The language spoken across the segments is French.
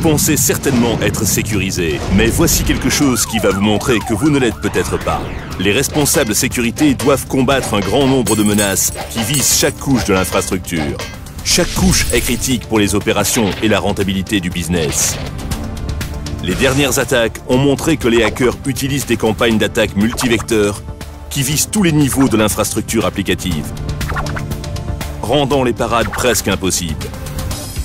pensez certainement être sécurisé, mais voici quelque chose qui va vous montrer que vous ne l'êtes peut-être pas. Les responsables sécurité doivent combattre un grand nombre de menaces qui visent chaque couche de l'infrastructure. Chaque couche est critique pour les opérations et la rentabilité du business. Les dernières attaques ont montré que les hackers utilisent des campagnes d'attaque multivecteurs qui visent tous les niveaux de l'infrastructure applicative, rendant les parades presque impossibles.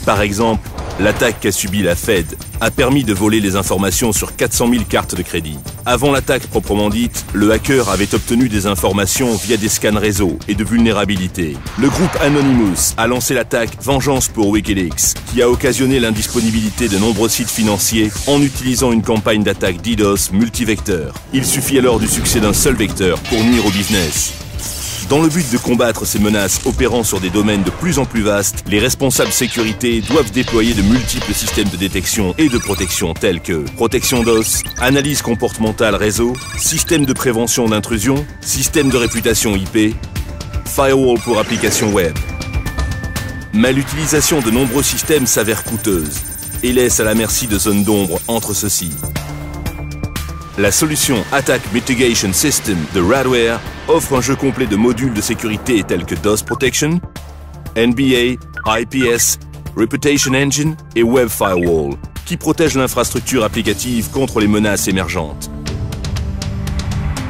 Par exemple, l'attaque qu'a subie la Fed a permis de voler les informations sur 400 000 cartes de crédit. Avant l'attaque proprement dite, le hacker avait obtenu des informations via des scans réseau et de vulnérabilités. Le groupe Anonymous a lancé l'attaque Vengeance pour Wikileaks, qui a occasionné l'indisponibilité de nombreux sites financiers en utilisant une campagne d'attaque DDoS multivecteur. Il suffit alors du succès d'un seul vecteur pour nuire au business. Dans le but de combattre ces menaces opérant sur des domaines de plus en plus vastes, les responsables sécurité doivent déployer de multiples systèmes de détection et de protection tels que protection DOS, analyse comportementale réseau, système de prévention d'intrusion, système de réputation IP, firewall pour applications web. Mais l'utilisation de nombreux systèmes s'avère coûteuse et laisse à la merci de zones d'ombre entre ceux-ci. La solution Attack Mitigation System de Radware offre un jeu complet de modules de sécurité tels que DOS Protection, NBA, IPS, Reputation Engine et Web Firewall, qui protègent l'infrastructure applicative contre les menaces émergentes.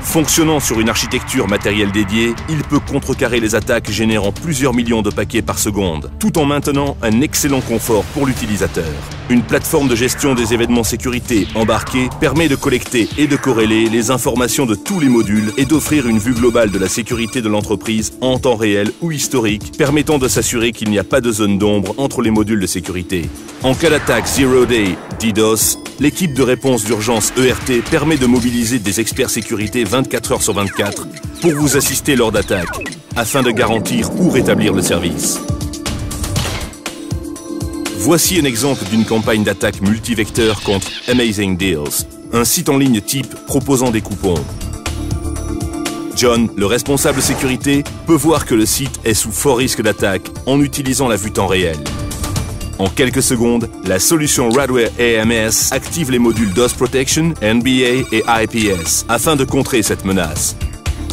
Fonctionnant sur une architecture matérielle dédiée, il peut contrecarrer les attaques générant plusieurs millions de paquets par seconde, tout en maintenant un excellent confort pour l'utilisateur. Une plateforme de gestion des événements sécurité embarquée permet de collecter et de corréler les informations de tous les modules et d'offrir une vue globale de la sécurité de l'entreprise en temps réel ou historique, permettant de s'assurer qu'il n'y a pas de zone d'ombre entre les modules de sécurité. En cas d'attaque Zero Day DDoS, l'équipe de réponse d'urgence ERT permet de mobiliser des experts sécurité 24 heures sur 24 pour vous assister lors d'attaques, afin de garantir ou rétablir le service. Voici un exemple d'une campagne d'attaque multivecteur contre Amazing Deals, un site en ligne type proposant des coupons. John, le responsable sécurité, peut voir que le site est sous fort risque d'attaque en utilisant la vue temps réel. En quelques secondes, la solution Radware AMS active les modules DOS Protection, NBA et IPS afin de contrer cette menace.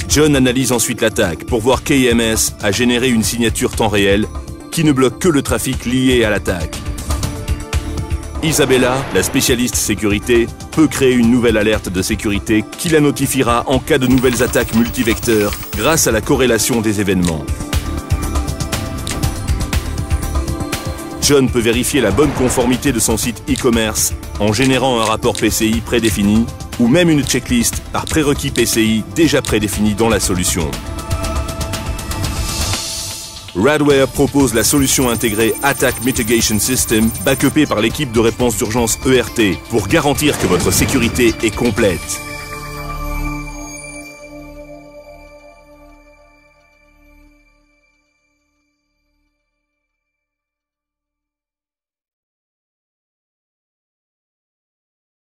John analyse ensuite l'attaque pour voir qu'AMS a généré une signature temps réel qui ne bloque que le trafic lié à l'attaque. Isabella, la spécialiste sécurité, peut créer une nouvelle alerte de sécurité qui la notifiera en cas de nouvelles attaques multivecteurs grâce à la corrélation des événements. John peut vérifier la bonne conformité de son site e-commerce en générant un rapport PCI prédéfini ou même une checklist par prérequis PCI déjà prédéfini dans la solution. Radware propose la solution intégrée Attack Mitigation System, backupée par l'équipe de réponse d'urgence ERT, pour garantir que votre sécurité est complète.